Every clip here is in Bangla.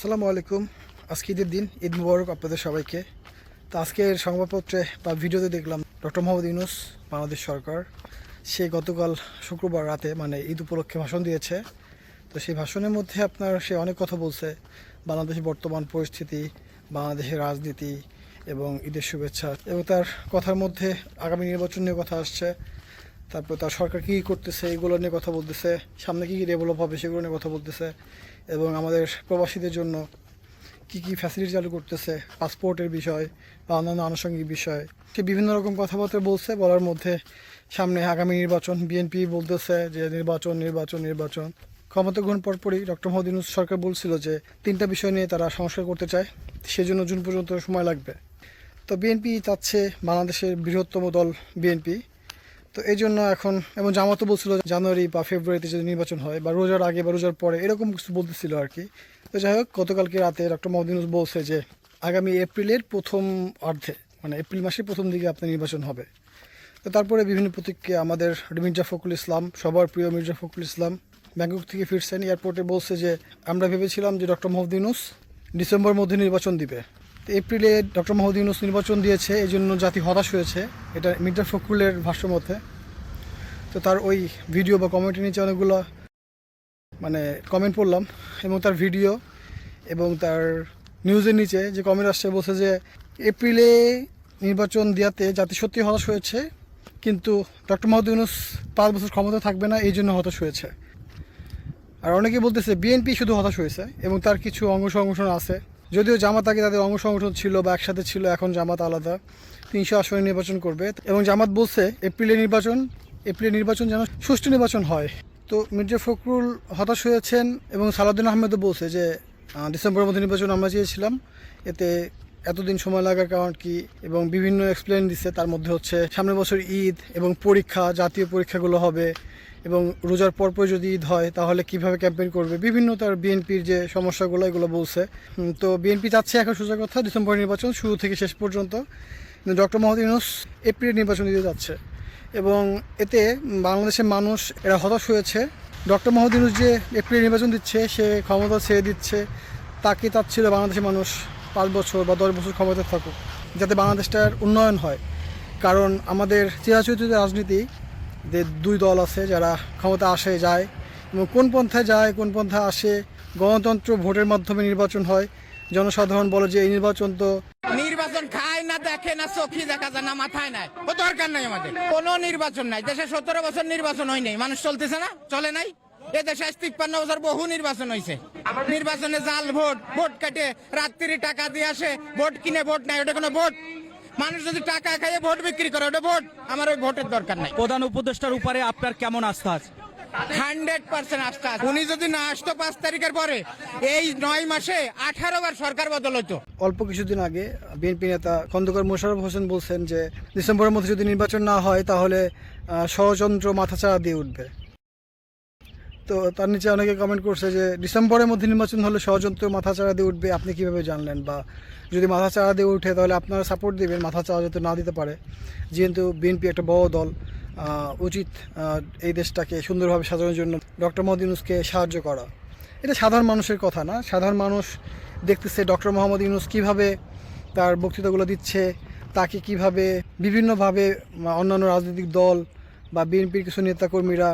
আসসালামু আলাইকুম। আজকে ঈদের দিন, ঈদ মুবারক আপনাদের সবাইকে। তো আজকের সংবাদপত্রে বা ভিডিওতে দেখলাম ডক্টর মোহাম্মদ ইউনূস বাংলাদেশ সরকার সে গতকাল শুক্রবার রাতে মানে ঈদ উপলক্ষে ভাষণ দিয়েছে। তো সেই ভাষণের মধ্যে সে অনেক কথা বলছে, বাংলাদেশের বর্তমান পরিস্থিতি, বাংলাদেশের রাজনীতি এবং ঈদের শুভেচ্ছা, এবং তার কথার মধ্যে আগামী নির্বাচন নিয়ে কথা আসছে। তারপর তার সরকার কী করতেছে এগুলো নিয়ে কথা বলতেছে, সামনে কী কী ডেভেলপ হবে সেগুলো নিয়ে কথা বলতেছে, এবং আমাদের প্রবাসীদের জন্য কী কী ফ্যাসিলিটি চালু করতেছে, পাসপোর্টের বিষয় বা অন্যান্য আনুষঙ্গিক বিষয়। সে বিভিন্ন রকম কথাবার্তা বলছে। বলার মধ্যে সামনে আগামী নির্বাচন, বিএনপি বলতেছে যে নির্বাচন নির্বাচন নির্বাচন। ক্ষমতা গ্রহণ পরপরই ডক্টর মোহাম্মদ ইউনূস সরকার বলছিল যে 3টা বিষয় নিয়ে তারা সংস্কার করতে চায়, সেজন্য জুন পর্যন্ত সময় লাগবে। তো বিএনপি চাচ্ছে, বাংলাদেশের বৃহত্তম দল বিএনপি, তো এই জন্য এখন, এবং জামাতও বলছিল জানুয়ারি বা ফেব্রুয়ারিতে যদি নির্বাচন হয় বা রোজার আগে বা রোজার পরে, এরকম কিছু বলতেছিল আর কি। তো যাই হোক, গতকালকে রাতে ডক্টর মোহাম্মদ ইউনূস বলছে যে আগামী এপ্রিলের প্রথম অর্ধে, মানে এপ্রিল মাসের প্রথম দিকে আপনার নির্বাচন হবে। তো তারপরে বিভিন্ন প্রতিক্রিয়া, আমাদের মির্জা ফখরুল ইসলাম, সবার প্রিয় মির্জা ফখরুল ইসলাম ব্যাংকক থেকে ফিরছেন, এয়ারপোর্টে বলছে যে আমরা ভেবেছিলাম যে ডক্টর মোহাম্মদ ইউনূস ডিসেম্বরের মধ্যে নির্বাচন দিবে। তো এপ্রিলে ডক্টর মোহাম্মদ ইউনূস নির্বাচন দিয়েছে, এই জন্য জাতি হতাশ হয়েছে, এটা মির্জা ফখরুলের ভাষ্য মধ্যে। তো তার ওই ভিডিও বা কমেন্টের নিচে অনেকগুলো মানে কমেন্ট পড়লাম, এবং তার ভিডিও এবং তার নিউজের নিচে যে কমেন্ট আসছে বলছে যে এপ্রিলে নির্বাচন দেওয়াতে জাতি সত্যি হতাশ হয়েছে, কিন্তু ডক্টর মোহাম্মদ ইউনূস 5 বছর ক্ষমতা থাকবে না, এই জন্য হতাশ হয়েছে। আর অনেকে বলতেছে বিএনপি শুধু হতাশ হয়েছে এবং তার কিছু অঙ্গ সংগঠন আছে, যদিও জামাত আগে তাদের অঙ্গ সংগঠন ছিল বা একসাথে ছিল, এখন জামাত আলাদা, 300 আসনে নির্বাচন করবে। এবং জামাত বলছে এপ্রিলের নির্বাচন যেন সুষ্ঠু নির্বাচন হয়। তো মির্জা ফখরুল হতাশ হয়েছেন, এবং সালাউদ্দিন আহমেদও বলছে যে ডিসেম্বরের মধ্যে নির্বাচন আমরা চেয়েছিলাম, এতে এতদিন সময় লাগার কারণ কি, এবং বিভিন্ন এক্সপ্লেন দিচ্ছে। তার মধ্যে হচ্ছে সামনের বছর ঈদ এবং পরীক্ষা, জাতীয় পরীক্ষাগুলো হবে, এবং রোজার পরপর যদি ঈদ হয় তাহলে কিভাবে ক্যাম্পেইন করবে, বিভিন্ন তার বিএনপির যে সমস্যাগুলো এগুলো বলছে। তো বিএনপি চাচ্ছে এখন সোজা কথা ডিসেম্বর নির্বাচন শুরু থেকে শেষ পর্যন্ত, কিন্তু ডক্টর মোহাম্মদ ইউনূস এপ্রিল নির্বাচন দিতে যাচ্ছে, এবং এতে বাংলাদেশের মানুষ এরা হতাশ হয়েছে। ডক্টর মোহাম্মদ ইউনূস যে এপ্রিল নির্বাচন দিচ্ছে, সে ক্ষমতা ছেড়ে দিচ্ছে, তাকে চাচ্ছিল বাংলাদেশের মানুষ 5 বছর বা 10 বছর ক্ষমতা থাকুক, যাতে বাংলাদেশটার উন্নয়ন হয়। কারণ আমাদের চিরাচরিত রাজনীতি যে 2 দল আছে যারা ক্ষমতা আসে যায়, এবং কোন পন্থায় যায় কোন পন্থায় আসে, গণতন্ত্র ভোটের মাধ্যমে নির্বাচন হয়। জনসাধারণ বলে যে এই নির্বাচন তো নির্বাচন খায় না, দেখে না, চোখে দেখা যায় না, মাথায় নাই, ও দরকার নাই। আমাদের কোনো নির্বাচন নাই, দেশে 17 বছর নির্বাচন হয় নাই, মানুষ চলতেছে না, চলে নাই। এ দেশে 53 বছর বহু নির্বাচন হয়েছে, নির্বাচনে জাল ভোট, ভোট কাটে রাত্রি টাকা দিয়ে আসে, ভোট কিনে ভোট নাই, ওটা কোনো ভোট? মানুষ যদি টাকা খাইয়ে ভোট বিক্রি করে, ওটা ভোট? আমার ওই ভোটের দরকার নাই। প্রধান উপদেষ্টার উপরে আপনার কেমন আস্থা আছে? 100% আস্থা আছে। উনি যদি না আসতো 5 তারিখের পরে, এই 9 মাসে 18 বার সরকার বদল হতো। অল্প কিছুদিন আগে বিএনপি নেতা খন্দকার মোশাররফ হোসেন বলছেন যে ডিসেম্বরের মধ্যে যদি নির্বাচন না হয় তাহলে ষড়যন্ত্র মাথাচাড়া দিয়ে উঠবে। তো তার নিচে অনেকে কমেন্ট করছে যে ডিসেম্বরের মধ্যে নির্বাচন হলে ষড়যন্ত্র মাথাচাড়া দিয়ে উঠবে, আপনি কীভাবে জানলেন, বা যদি মাথাচাড়া দিয়ে উঠে তাহলে আপনারা সাপোর্ট দেবেন, মাথাচাড়া যাতে না দিতে পারে। যেহেতু বিএনপি একটা বড় দল, উচিত এই দেশটাকে সুন্দরভাবে সাজানোর জন্য ডক্টর মোহাম্মদ ইউনূসকে সাহায্য করা। এটা সাধারণ মানুষের কথা না, সাধারণ মানুষ দেখতেছে ডক্টর মোহাম্মদ ইউনূস কীভাবে তার বক্তৃতাগুলো দিচ্ছে, তাকে কিভাবে বিভিন্নভাবে অন্যান্য রাজনৈতিক দল বা বিএনপির কিছু নেতাকর্মীরা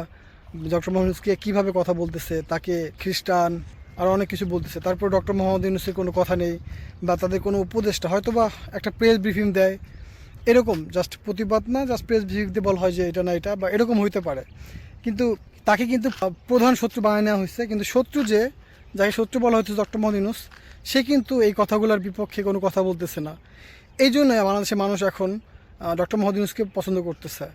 ডক্টর মোহাম্মদ ইউনূসকে কীভাবে কথা বলতেছে, তাকে খ্রিস্টান আর অনেক কিছু বলতেছে। তারপর ডক্টর মোহাম্মদ ইউনূসের কোনো কথা নেই, বা তাদের কোনো উপদেষ্টা হয়তো বা একটা প্রেস ব্রিফিং দেয়, এরকম জাস্ট প্রতিবাদ না, জাস্ট প্রেস ব্রিফিং দিয়ে বলা হয় যে এটা না এটা, বা এরকম হইতে পারে। কিন্তু তাকে কিন্তু প্রধান শত্রু বানিয়ে নেওয়া হয়েছে, কিন্তু শত্রু যাকে শত্রু বলা হচ্ছে ডক্টর মোহাম্মদ ইউনূস, সে কিন্তু এই কথাগুলোর বিপক্ষে কোনো কথা বলতেছে না। এই জন্য বাংলাদেশের মানুষ এখন ডক্টর মোহাম্মদ ইউনূসকে পছন্দ করতেছে।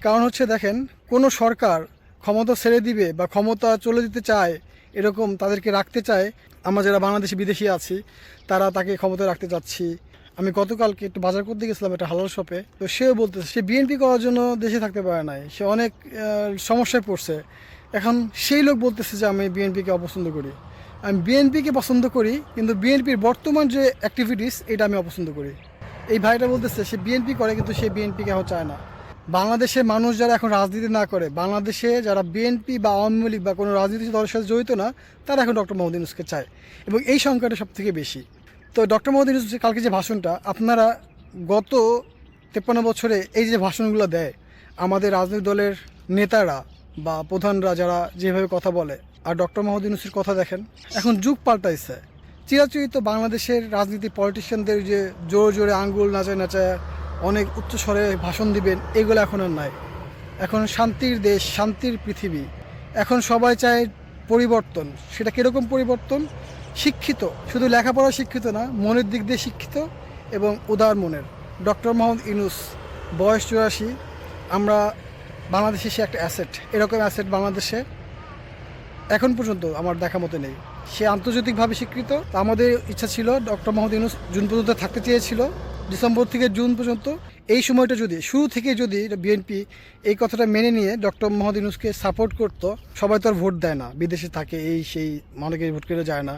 কারণ হচ্ছে দেখেন, কোনো সরকার ক্ষমতা ছেড়ে দিবে বা ক্ষমতা চলে দিতে চায়, এরকম তাদেরকে রাখতে চায়। আমরা যারা বাংলাদেশি বিদেশি আছি তারা তাকে ক্ষমতায় রাখতে চাচ্ছি। আমি গতকালকে একটু বাজার করতে গেছিলাম একটা হালাল শপে, তো সেও বলতেছে সে বিএনপি করার জন্য দেশে থাকতে পারে নাই, সে অনেক সমস্যায় পড়ছে। এখন সেই লোক বলতেছে যে আমি বিএনপিকে অপছন্দ করি। আমি বিএনপিকে পছন্দ করি, কিন্তু বিএনপির বর্তমান যে অ্যাক্টিভিটিস এটা আমি অপছন্দ করি। এই ভাইটা বলতেছে সে বিএনপি করে, কিন্তু সে বিএনপিকে এখন চায় না। বাংলাদেশের মানুষ যারা এখন রাজনীতি না করে, বাংলাদেশে যারা বিএনপি বা আওয়ামী লীগ বা কোনো রাজনীতি দলের সাথে জড়িত না, তারা এখন ডক্টর মোহাম্মদ ইউনূসকে চায় এবং এই সংখ্যাটা সব থেকে বেশি। তো ডক্টর মোহাম্মদ ইউনূস কালকে যে ভাষণটা, আপনারা গত 53 বছরে এই যে ভাষণগুলো দেয় আমাদের রাজনৈতিক দলের নেতারা বা প্রধানরা যারা যেভাবে কথা বলে, আর ডক্টর মোহাম্মদ ইউনূসের কথা দেখেন, এখন যুগ পাল্টাইছে। চিরাচরিত বাংলাদেশের রাজনীতি পলিটিশিয়ানদের যে জোরে জোরে আঙ্গুল নাচায় নাচায় অনেক উচ্চস্বরে ভাষণ দিবেন, এগুলো এখন আর নাই। এখন শান্তির দেশ, শান্তির পৃথিবী। এখন সবাই চায় পরিবর্তন। সেটা কীরকম পরিবর্তন? শিক্ষিত, শুধু লেখাপড়া শিক্ষিত না, মনের দিক দিয়ে শিক্ষিত এবং উদার মনের। ডক্টর মোহাম্মদ ইউনূস বয়স 84, আমরা বাংলাদেশে সে একটা অ্যাসেট। এরকম অ্যাসেট বাংলাদেশে এখন পর্যন্ত আমার দেখা মতো নেই। সে আন্তর্জাতিকভাবে স্বীকৃত। আমাদের ইচ্ছা ছিল ডক্টর মোহাম্মদ ইউনূস জুন পর্যন্ত থাকতে চেয়েছিল, ডিসেম্বর থেকে জুন পর্যন্ত। এই সময়টা যদি শুরু থেকে যদি বিএনপি এই কথাটা মেনে নিয়ে ডক্টর মোহাম্মদ ইউনূসকে সাপোর্ট করতো, সবাই তো আর ভোট দেয় না, বিদেশে থাকে, এই সেই অনেকে ভোট করে যায় না।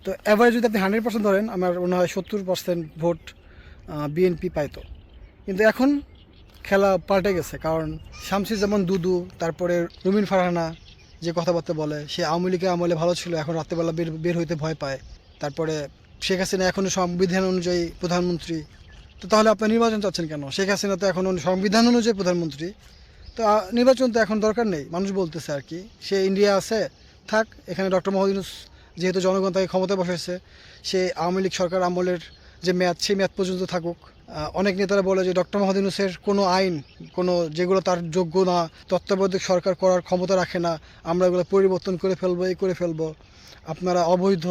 তো এভারেজ যদি আপনি 100% ধরেন, আমার মনে হয় 70% ভোট বিএনপি পাইতো। কিন্তু এখন খেলা পাল্টে গেছে, কারণ শামসি যেমন দুদু, তারপরে রুমিন ফারহানা যে কথাবার্তা বলে, সে আওয়ামী লীগের আমলে ভালো ছিল, এখন রাত্রেবেলা বের হইতে ভয় পায়। তারপরে শেখ হাসিনা এখনও সংবিধান অনুযায়ী প্রধানমন্ত্রী। তো তাহলে আপনার নির্বাচন চাচ্ছেন কেন? শেখ হাসিনা তো এখন সংবিধান অনুযায়ী প্রধানমন্ত্রী। তো নির্বাচন তো এখন দরকার নেই, মানুষ বলতেছে আর কি। সে ইন্ডিয়া আছে, থাক। এখানে ডক্টর মোহাম্মদ ইউনূস যেহেতু জনগণ তাকে ক্ষমতায় বসেছে, সে আওয়ামী লীগ সরকার আমলের যে মেয়াদ, সেই মেয়াদ পর্যন্ত থাকুক। অনেক নেতারা বলে যে ডক্টর মোহাম্মদ ইউনূসের কোনো আইন, কোনো যেগুলো তার যোগ্য না, তত্ত্বাবধায়ক সরকার করার ক্ষমতা রাখে না, আমরা এগুলো পরিবর্তন করে ফেলবো, এই করে ফেলবো, আপনারা অবৈধ।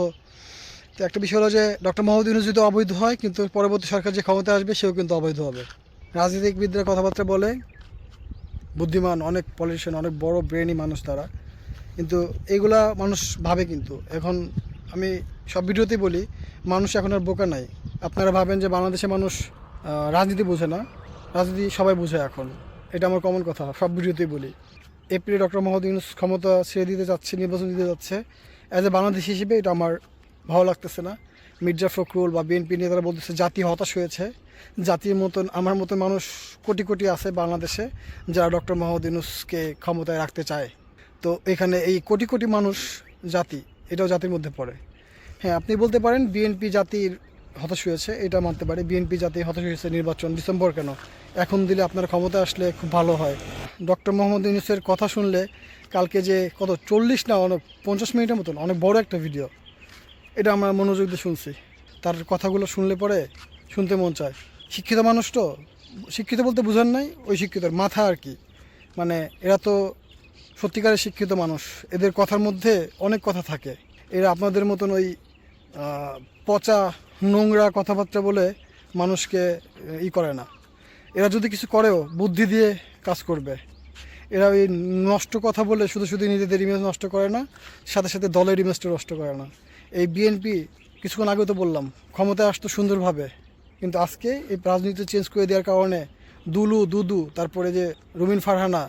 তো একটা বিষয় হলো যে ডক্টর মোহাম্মদ ইউনূস যদি অবৈধ হয়, কিন্তু পরবর্তী সরকার যে ক্ষমতা আসবে সেও কিন্তু অবৈধ হবে। রাজনীতিবিদরা কথাবার্তা বলে, বুদ্ধিমান অনেক পলিটিশিয়ান, অনেক বড় ব্রেনই মানুষ তারা, কিন্তু এগুলা মানুষ ভাবে। কিন্তু এখন আমি সব ভিডিওতেই বলি, মানুষ এখন আর বোকা নাই। আপনারা ভাবেন যে বাংলাদেশের মানুষ রাজনীতি বোঝে না, রাজনীতি সবাই বোঝে এখন। এটা আমার কমন কথা, সব ভিডিওতেই বলি। এপ্রিলে ডক্টর মোহাম্মদ ইউনূস ক্ষমতা ছেড়ে দিতে যাচ্ছে, নির্বাচন দিতে যাচ্ছে। অ্যাজ এ বাংলাদেশ হিসেবে এটা আমার ভালো লাগতেছে না। মির্জা ফখরুল বা বিএনপি নিয়ে তারা বলতেছে জাতি হতাশ হয়েছে। জাতির মতন, আমার মতন মানুষ কোটি কোটি আছে বাংলাদেশে, যারা ডক্টর মোহাম্মদ ইউনূসকে ক্ষমতায় রাখতে চায়। তো এখানে এই কোটি কোটি মানুষ জাতি, এটাও জাতির মধ্যে পড়ে। হ্যাঁ, আপনি বলতে পারেন বিএনপি জাতির হতাশ হয়েছে, এটা মানতে পারি। বিএনপি জাতি হতাশ হয়েছে, নির্বাচন ডিসেম্বর কেন, এখন দিলে আপনার ক্ষমতা আসলে খুব ভালো হয়। ডক্টর মোহাম্মদ ইউনূসের কথা শুনলে, কালকে যে কত 40 না অনেক 50 মিনিটের মতন অনেক বড় একটা ভিডিও, এটা আমরা মনোযোগ দিয়ে শুনছি। তার কথাগুলো শুনলে পরে শুনতে মন চায়। শিক্ষিত মানুষ তো, শিক্ষিত বলতে বুঝান নাই, ওই শিক্ষিতর মাথা আর কি। মানে এরা তো সত্যিকারের শিক্ষিত মানুষ, এদের কথার মধ্যে অনেক কথা থাকে। এরা আপনাদের মতন ওই পচা নোংরা কথাবার্তা বলে মানুষকে করে না। এরা যদি কিছু করেও বুদ্ধি দিয়ে কাজ করবে। এরা ওই নষ্ট কথা বলে শুধু শুধু নিজেদের ইমেজ নষ্ট করে না, সাথে সাথে দলের ইমেজটা নষ্ট করে না। এই বিএনপি কিছুক্ষণ আগেও তো বললাম ক্ষমতায় আসতো সুন্দরভাবে, কিন্তু আজকে এই রাজনীতি চেঞ্জ করে দেওয়ার কারণে দুদু, তারপরে যে রুমিন ফারহানা,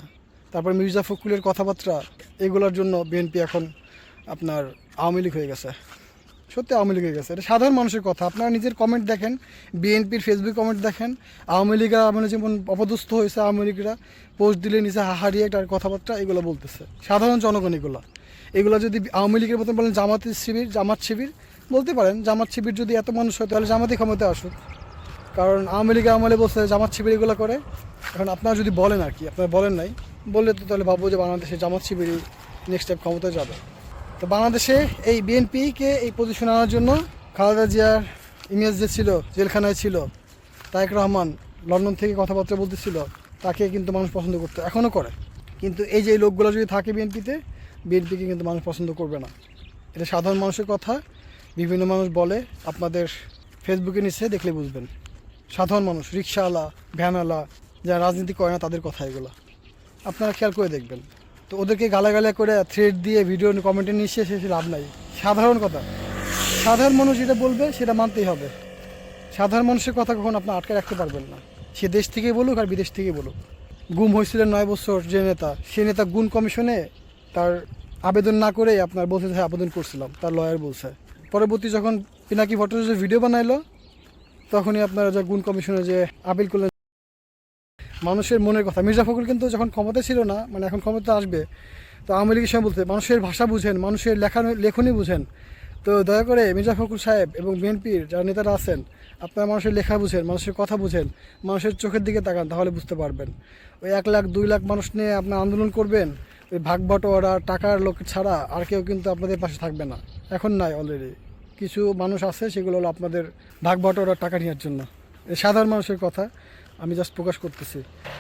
তারপরে মির্জা ফখরুলের কথাবার্তা, এগুলোর জন্য বিএনপি এখন আপনার আওয়ামী লীগ হয়ে গেছে। সত্যি আওয়ামী লীগ হয়ে গেছে। এটা সাধারণ মানুষের কথা। আপনারা নিজের কমেন্ট দেখেন, বিএনপির ফেসবুক কমেন্ট দেখেন। আওয়ামী লীগরা মানে যেমন অপদস্থ হয়েছে, আওয়ামী লীগরা পোস্ট দিলে নিচে হাহারিয়ে একটা কথাবার্তা এগুলো বলতেছে সাধারণ জনগণ। এগুলো যদি আওয়ামী লীগের মতন বলেন জামাত শিবির বলতে পারেন, জামাত শিবির যদি এত মানুষ হয় তাহলে জামাতি ক্ষমতা আসুক। কারণ আওয়ামী লীগের আমলে বলছে জামাত শিবির এগুলো করে। এখন আপনারা যদি বলেন আর কি, আপনারা বলেন নাই, বললে তো তাহলে ভাববো যে বাংলাদেশে জামাত শিবিরই নেক্সট টাইম ক্ষমতায় যাবে। তো বাংলাদেশে এই বিএনপিকে এই পজিশনে আনার জন্য খালেদা জিয়ার ইমেজ যে ছিল, জেলখানায় ছিল, তারেক রহমান লন্ডন থেকে কথাবার্তা বলতেছিল, তাকে কিন্তু মানুষ পছন্দ করতো, এখনও করে। কিন্তু এই যে লোকগুলো যদি থাকে বিএনপিকে কিন্তু মানুষ পছন্দ করবে না। এটা সাধারণ মানুষের কথা। বিভিন্ন মানুষ বলে, আপনাদের ফেসবুকে নিচে দেখলে বুঝবেন। সাধারণ মানুষ, রিক্সাওয়ালা, ভ্যানওয়ালা, যারা রাজনীতি করে না, তাদের কথা এগুলো আপনারা খেয়াল করে দেখবেন। তো ওদেরকে গালাগালা করে থ্রেড দিয়ে ভিডিও কমেন্টে নিয়ে এসে লাভ নাই। সাধারণ কথা, সাধারণ মানুষ যেটা বলবে সেটা মানতেই হবে। সাধারণ মানুষের কথা কখন আপনার আটকে রাখতে পারবেন না, সে দেশ থেকে বলুক আর বিদেশ থেকে বলুক। গুম হয়েছিলেন 9 বছর যে নেতা, সে নেতা গুম কমিশনে তার আবেদন না করেই আপনার বলছে যে আবেদন করছিলাম, তার লয়ার বলছে। পরবর্তী যখন পিনাকি ভট্টাচার্য ভিডিও বানাইলো, তখনই আপনারা যে গুম কমিশনে যে আপিল করলেন মানুষের মনের কথা। মির্জা ফখরুল কিন্তু যখন ক্ষমতা ছিল না, মানে এখন ক্ষমতা আসবে, তো আওয়ামী লীগের সময় বলতে মানুষের ভাষা বুঝেন, মানুষের লেখনী বুঝেন। তো দয়া করে মির্জা ফখরুল সাহেব এবং বিএনপির যারা নেতারা আছেন, আপনারা মানুষের লেখা বুঝেন, মানুষের কথা বুঝেন, মানুষের চোখের দিকে তাকান, তাহলে বুঝতে পারবেন। ওই 1 লাখ 2 লাখ মানুষ নিয়ে আপনার আন্দোলন করবেন, ওই ভাগ বাটোয়ারা টাকার লোক ছাড়া আর কেউ কিন্তু আপনাদের পাশে থাকবে না। এখন নাই, অলরেডি কিছু মানুষ আছে, সেগুলো হলো আপনাদের ভাগ বাটোয়ারা টাকা নেওয়ার জন্য। এই সাধারণ মানুষের কথা আমি জাস্ট প্রকাশ করতেছি।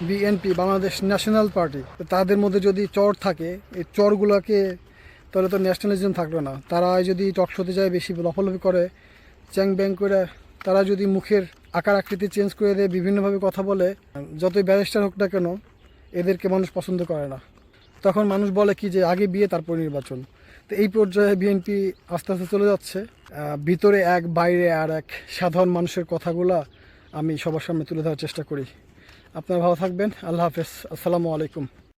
বিএনপি বাংলাদেশ ন্যাশনাল পার্টি, তাদের মধ্যে যদি চর থাকে, এই চরগুলোকে তাহলে তো ন্যাশনালিজম থাকলো না। তারা যদি টক শোতে যায়, বেশি লফালফি করে, চ্যাং ব্যাং করে, তারা যদি মুখের আকার আকৃতি চেঞ্জ করে দেয়, বিভিন্নভাবে কথা বলে, যতই ব্যারিস্টার হোক না কেন, এদেরকে মানুষ পছন্দ করে না। তখন মানুষ বলে কি যে আগে বিয়ে তারপর নির্বাচন। তো এই পর্যায়ে বিএনপি আস্তে আস্তে চলে যাচ্ছে। ভিতরে এক, বাইরে আর এক, সাধারণ মানুষের কথাগুলা আমি সবার সামনে তুলে ধরার চেষ্টা করি। আপনারা ভালো থাকবেন। আল্লাহ হাফেজ। আসসালামু আলাইকুম।